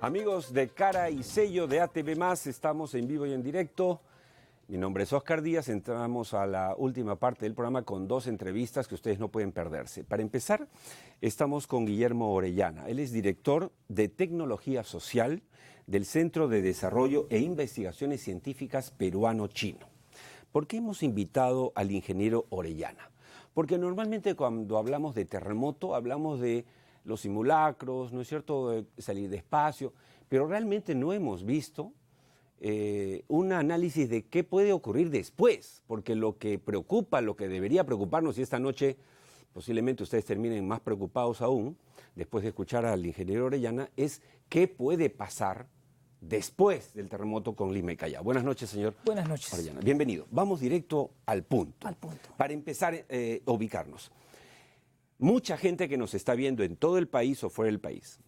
Amigos de Cara y Sello de ATV+, estamos en vivo y en directo. Mi nombre es Oscar Díaz, entramos a la última parte del programa con dos entrevistas que ustedes no pueden perderse. Para empezar, estamos con Guillermo Orellana. Él es director de Tecnología Social del Centro de Desarrollo e Investigaciones Científicas Peruano-Chino. ¿Por qué hemos invitado al ingeniero Orellana? Porque normalmente cuando hablamos de terremoto, hablamos de los simulacros, ¿no es cierto?, de salir despacio, pero realmente no hemos visto un análisis de qué puede ocurrir después, porque lo que preocupa, lo que debería preocuparnos, y esta noche posiblemente ustedes terminen más preocupados aún, después de escuchar al ingeniero Orellana, es qué puede pasar después del terremoto con Lima y Callao. Buenas noches, señor. Buenas noches. Orellana. Bienvenido. Vamos directo al punto. Al punto. Para empezar a ubicarnos. Mucha gente que nos está viendo en todo el país o fuera del país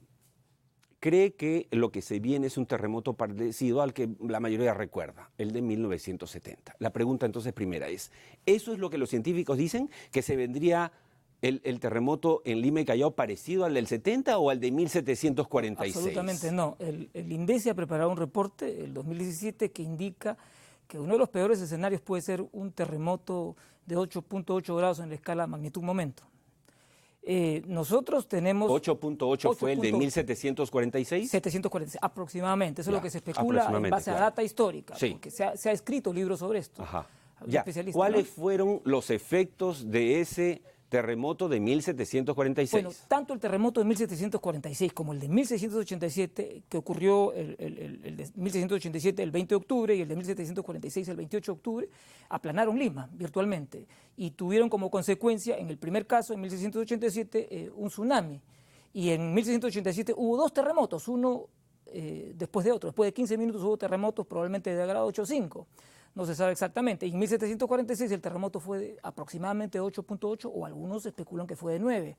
cree que lo que se viene es un terremoto parecido al que la mayoría recuerda, el de 1970. La pregunta entonces primera es, ¿eso es lo que los científicos dicen? ¿Que se vendría el terremoto en Lima y Callao parecido al del 70 o al de 1746? Absolutamente no. El INDECI ha preparado un reporte, el 2017, que indica que uno de los peores escenarios puede ser un terremoto de 8.8 grados en la escala magnitud-momento. Nosotros tenemos... 8.8 fue el de 1746. 746, aproximadamente. Eso es lo que se especula en base a data histórica, sí, porque se ha escrito libros sobre esto. Ajá. Ya. ¿Cuáles fueron los efectos de ese terremoto de 1746? Bueno, tanto el terremoto de 1746 como el de 1687, que ocurrió el de 1687 el 20 de octubre y el de 1746 el 28 de octubre, aplanaron Lima virtualmente y tuvieron como consecuencia, en el primer caso, en 1687, un tsunami. Y en 1687 hubo dos terremotos, uno después de otro. Después de 15 minutos hubo terremotos probablemente de grado 8.5. No se sabe exactamente. Y en 1746 el terremoto fue de aproximadamente 8.8 o algunos especulan que fue de 9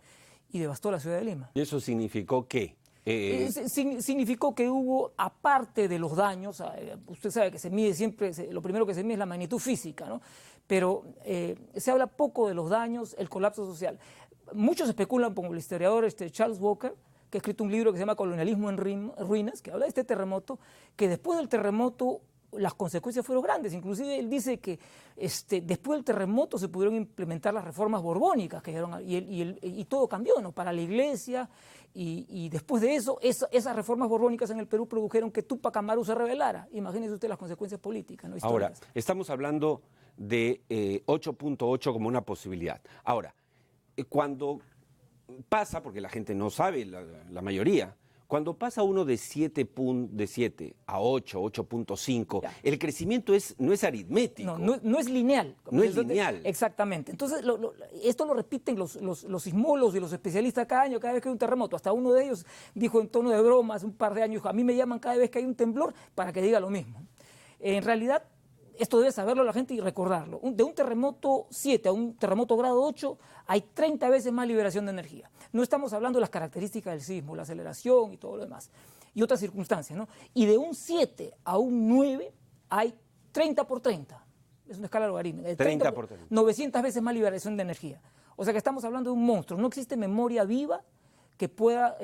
y devastó la ciudad de Lima. ¿Y eso significó qué? Significó que hubo, aparte de los daños, usted sabe que se mide siempre, lo primero que se mide es la magnitud física, ¿no? Pero se habla poco de los daños, el colapso social. Muchos especulan, como el historiador Charles Walker, que ha escrito un libro que se llama Colonialismo en Ruinas, que habla de este terremoto, que después del terremoto las consecuencias fueron grandes. Inclusive él dice que después del terremoto se pudieron implementar las reformas borbónicas que dieron, y todo cambió, ¿no?, para la iglesia, y después de eso, esas reformas borbónicas en el Perú produjeron que Túpac Amaru se rebelara. Imagínese usted las consecuencias políticas, ¿no?, históricas. Ahora, estamos hablando de 8.8 como una posibilidad. Ahora, cuando pasa, porque la gente no sabe, la mayoría, cuando pasa uno de 7 a 8, 8.5, el crecimiento no es aritmético. No es lineal. No es lineal. Exactamente. Entonces, esto lo repiten los sismólogos y los especialistas cada año, cada vez que hay un terremoto. Hasta uno de ellos dijo en tono de broma hace un par de años, dijo, a mí me llaman cada vez que hay un temblor para que diga lo mismo. En realidad, esto debe saberlo la gente y recordarlo. De un terremoto 7 a un terremoto grado 8 hay 30 veces más liberación de energía. No estamos hablando de las características del sismo, la aceleración y todo lo demás, y otras circunstancias, ¿no? Y de un 7 a un 9 hay 30 por 30. Es una escala logarítmica. 30 por 30. 900 veces más liberación de energía. O sea que estamos hablando de un monstruo. No existe memoria viva que pueda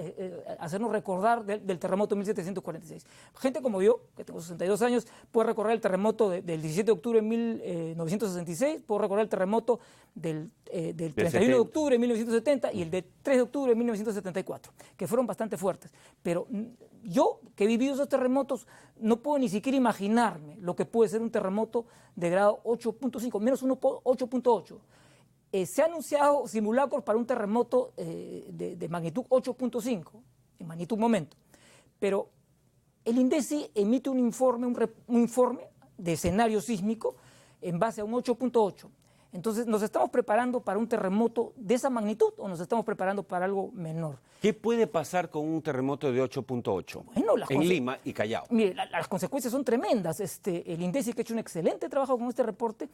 hacernos recordar del terremoto de 1746. Gente como yo, que tengo 62 años, puede recordar el terremoto del 17 de octubre de 1966, puedo recordar el terremoto del 31 de octubre de 1970 y el de 3 de octubre de 1974, que fueron bastante fuertes. Pero yo, que he vivido esos terremotos, no puedo ni siquiera imaginarme lo que puede ser un terremoto de grado 8.5, menos 8.8. Se han anunciado simulacros para un terremoto de magnitud 8.5, en magnitud momento, pero el INDECI emite un informe de escenario sísmico en base a un 8.8. Entonces, ¿nos estamos preparando para un terremoto de esa magnitud o nos estamos preparando para algo menor? ¿Qué puede pasar con un terremoto de 8.8 en Lima y Callao? Mire, las consecuencias son tremendas. El INDECI, que ha hecho un excelente trabajo con este reporte,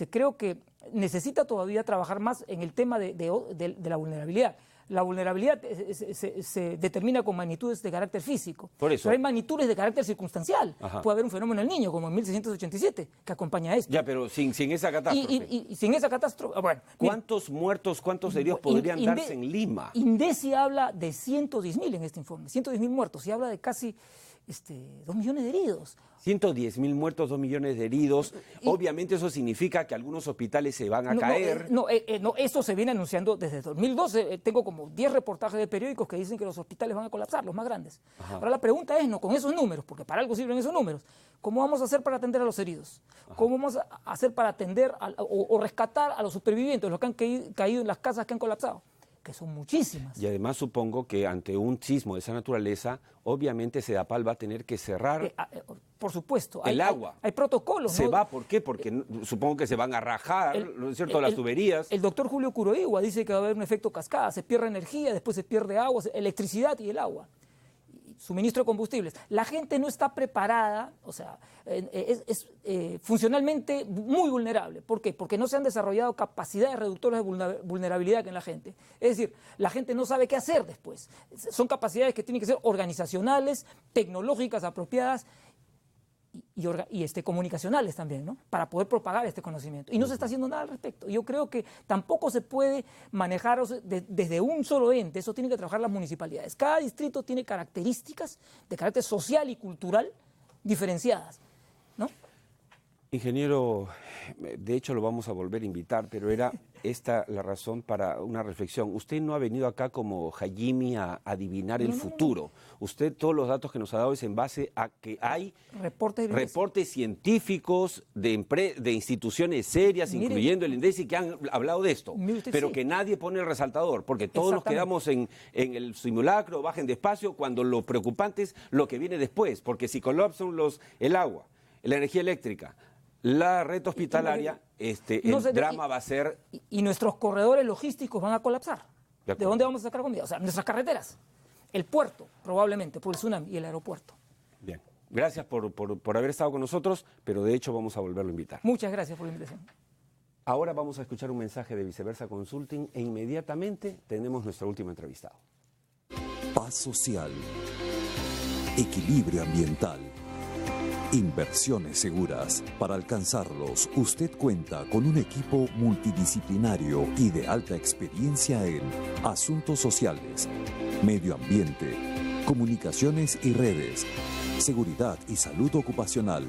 creo que necesita todavía trabajar más en el tema de la vulnerabilidad. La vulnerabilidad se determina con magnitudes de carácter físico. Por eso. Pero hay magnitudes de carácter circunstancial. Ajá. Puede haber un fenómeno en el Niño, como en 1687, que acompaña a esto. Ya, pero sin esa catástrofe. Y sin esa catástrofe, bueno. ¿Cuántos muertos, cuántos heridos podrían darse en Lima? INDECI habla de 110.000 en este informe, 110.000 muertos, y habla de casi 2 millones de heridos. 110.000 muertos, 2 millones de heridos. Obviamente eso significa que algunos hospitales se van a caer. No, esto se viene anunciando desde 2012. Tengo como 10 reportajes de periódicos que dicen que los hospitales van a colapsar, los más grandes. Ajá. Ahora la pregunta es, con esos números, porque para algo sirven esos números, ¿cómo vamos a hacer para atender a los heridos? Ajá. ¿Cómo vamos a hacer para atender o rescatar a los supervivientes, los que han caído en las casas que han colapsado? Que son muchísimas. Y además supongo que ante un sismo de esa naturaleza, obviamente Sedapal va a tener que cerrar por supuesto. el agua. Hay protocolos. ¿Se va? ¿Por qué? Porque supongo que se van a rajar, ¿no es cierto?, las tuberías. El doctor Julio Curoigua dice que va a haber un efecto cascada, se pierde energía, después se pierde agua, electricidad y el agua. Suministro de combustibles. La gente no está preparada, o sea, es funcionalmente muy vulnerable. ¿Por qué? Porque no se han desarrollado capacidades reductoras de vulnerabilidad en la gente. Es decir, la gente no sabe qué hacer después. Son capacidades que tienen que ser organizacionales, tecnológicas apropiadas y comunicacionales también, ¿no? Para poder propagar este conocimiento. Y no se está haciendo nada al respecto. Yo creo que tampoco se puede manejar desde un solo ente, eso tienen que trabajar las municipalidades. Cada distrito tiene características de carácter social y cultural diferenciadas, ¿no? Ingeniero, de hecho lo vamos a volver a invitar, pero era esta la razón para una reflexión. Usted no ha venido acá como Hajimi a adivinar el futuro. Usted todos los datos que nos ha dado es en base a que hay reportes científicos de instituciones serias, incluyendo el INDECI, que han hablado de esto, pero que nadie pone el resaltador, porque todos nos quedamos en el simulacro, bajen despacio, cuando lo preocupante es lo que viene después, porque si colapsan el agua, la energía eléctrica, la red hospitalaria, el drama va a ser... Y nuestros corredores logísticos van a colapsar. ¿De dónde vamos a sacar comida? O sea, nuestras carreteras, el puerto, probablemente, por el tsunami, y el aeropuerto. Bien. Gracias por haber estado con nosotros, pero de hecho vamos a volverlo a invitar. Muchas gracias por la invitación. Ahora vamos a escuchar un mensaje de Viceversa Consulting e inmediatamente tenemos nuestro último entrevistado. Paz social, equilibrio ambiental, inversiones seguras. Para alcanzarlos, usted cuenta con un equipo multidisciplinario y de alta experiencia en asuntos sociales, medio ambiente, comunicaciones y redes, seguridad y salud ocupacional,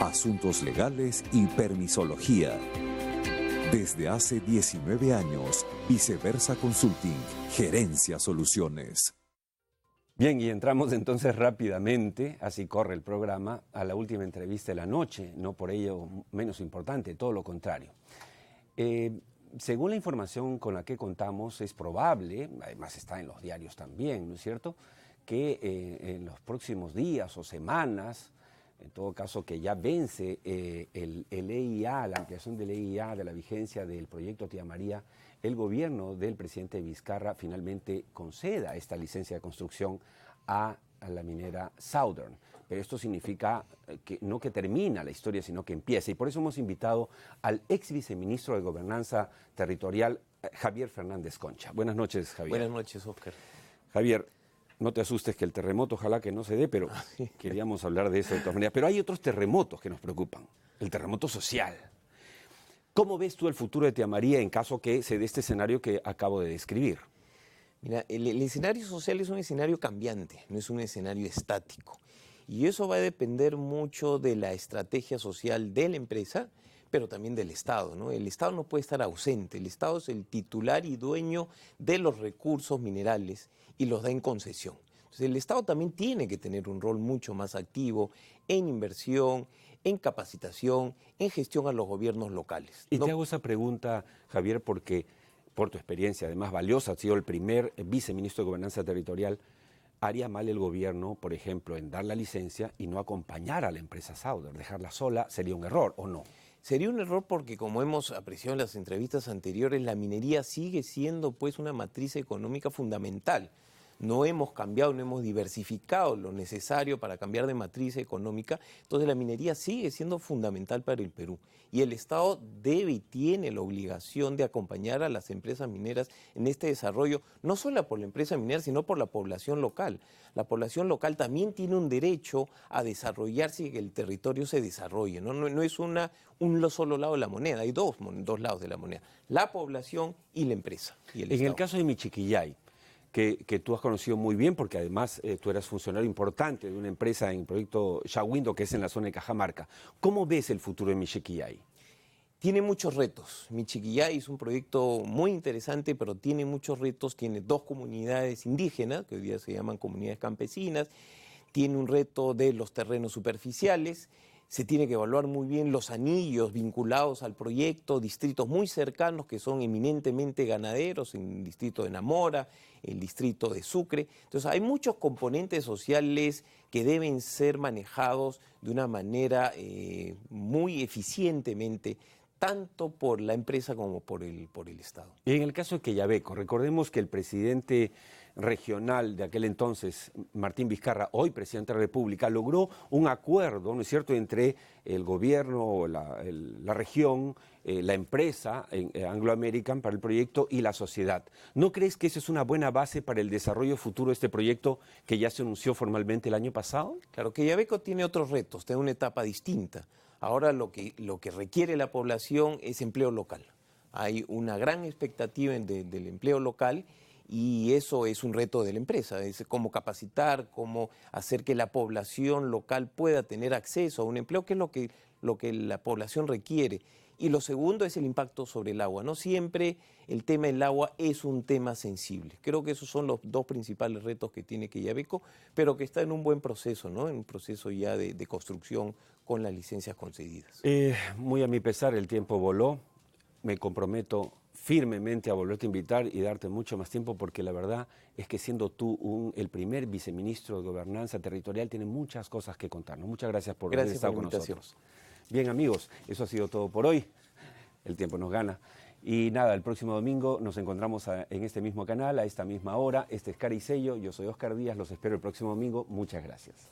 asuntos legales y permisología. Desde hace 19 años, Viceversa Consulting, Gerencia Soluciones. Bien, y entramos entonces rápidamente, así corre el programa, a la última entrevista de la noche, no por ello menos importante, todo lo contrario. Según la información con la que contamos, es probable, además está en los diarios también, ¿no es cierto?, que en los próximos días o semanas, en todo caso que ya vence el EIA, la ampliación del EIA, de la vigencia del proyecto Tía María, el gobierno del presidente Vizcarra finalmente conceda esta licencia de construcción a la minera Southern. Pero esto significa que no que termina la historia, sino que empieza. Y por eso hemos invitado al ex viceministro de Gobernanza Territorial, Javier Fernández Concha. Buenas noches, Javier. Buenas noches, Oscar. Javier, no te asustes que el terremoto ojalá que no se dé, pero queríamos hablar de eso de todas maneras. Pero hay otros terremotos que nos preocupan. El terremoto social. ¿Cómo ves tú el futuro de Tía María en caso que se dé este escenario que acabo de describir? Mira, el escenario social es un escenario cambiante, no es un escenario estático. Y eso va a depender mucho de la estrategia social de la empresa, pero también del Estado, ¿no? El Estado no puede estar ausente. El Estado es el titular y dueño de los recursos minerales y los da en concesión. Entonces, el Estado también tiene que tener un rol mucho más activo en inversión, en capacitación, en gestión a los gobiernos locales. Y te hago esa pregunta, Javier, porque por tu experiencia, además valiosa, has sido el primer viceministro de Gobernanza Territorial, ¿haría mal el gobierno, por ejemplo, en dar la licencia y no acompañar a la empresa Southern? ¿Dejarla sola sería un error o no? Sería un error porque, como hemos apreciado en las entrevistas anteriores, la minería sigue siendo pues una matriz económica fundamental no hemos cambiado, no hemos diversificado lo necesario para cambiar de matriz económica, entonces la minería sigue siendo fundamental para el Perú. Y el Estado debe y tiene la obligación de acompañar a las empresas mineras en este desarrollo, no solo por la empresa minera, sino por la población local. La población local también tiene un derecho a desarrollarse y que el territorio se desarrolle. No es un solo lado de la moneda, hay dos lados de la moneda, la población y la empresa. Y el En el Estado. caso de Michiquillay, que tú has conocido muy bien, porque además tú eras funcionario importante de una empresa en el proyecto Shawindo, que es en la zona de Cajamarca. ¿Cómo ves el futuro de Michiquillay? Tiene muchos retos. Michiquillay es un proyecto muy interesante, pero tiene muchos retos. Tiene 2 comunidades indígenas, que hoy día se llaman comunidades campesinas. Tiene un reto de los terrenos superficiales. Se tiene que evaluar muy bien los anillos vinculados al proyecto, distritos muy cercanos que son eminentemente ganaderos, en el distrito de Namora, el distrito de Sucre. Entonces hay muchos componentes sociales que deben ser manejados de una manera muy eficientemente, tanto por la empresa como por el Estado. Y en el caso de Quellaveco, recordemos que el presidente regional de aquel entonces, Martín Vizcarra, hoy presidente de la República, logró un acuerdo, ¿no es cierto?, entre el gobierno, la región, la empresa Anglo American para el proyecto y la sociedad. ¿No crees que eso es una buena base para el desarrollo futuro de este proyecto que ya se anunció formalmente el año pasado? Claro, Quellaveco tiene otros retos, tiene una etapa distinta. Ahora lo que requiere la población es empleo local. Hay una gran expectativa del empleo local y eso es un reto de la empresa, es cómo capacitar, cómo hacer que la población local pueda tener acceso a un empleo, que es lo que la población requiere. Y lo segundo es el impacto sobre el agua. No siempre el tema del agua es un tema sensible. Creo que esos son los 2 principales retos que tiene Quellaveco, pero que está en un buen proceso, ¿no? En un proceso ya de construcción con las licencias concedidas. Muy a mi pesar, el tiempo voló. Me comprometo firmemente a volverte a invitar y darte mucho más tiempo, porque la verdad es que siendo tú el primer viceministro de Gobernanza Territorial, tienes muchas cosas que contarnos. Muchas gracias por haber estado con nosotros. Bien, amigos, eso ha sido todo por hoy. El tiempo nos gana. Y nada, el próximo domingo nos encontramos en este mismo canal, a esta misma hora. Este es Cara y Sello, yo soy Oscar Díaz, los espero el próximo domingo. Muchas gracias.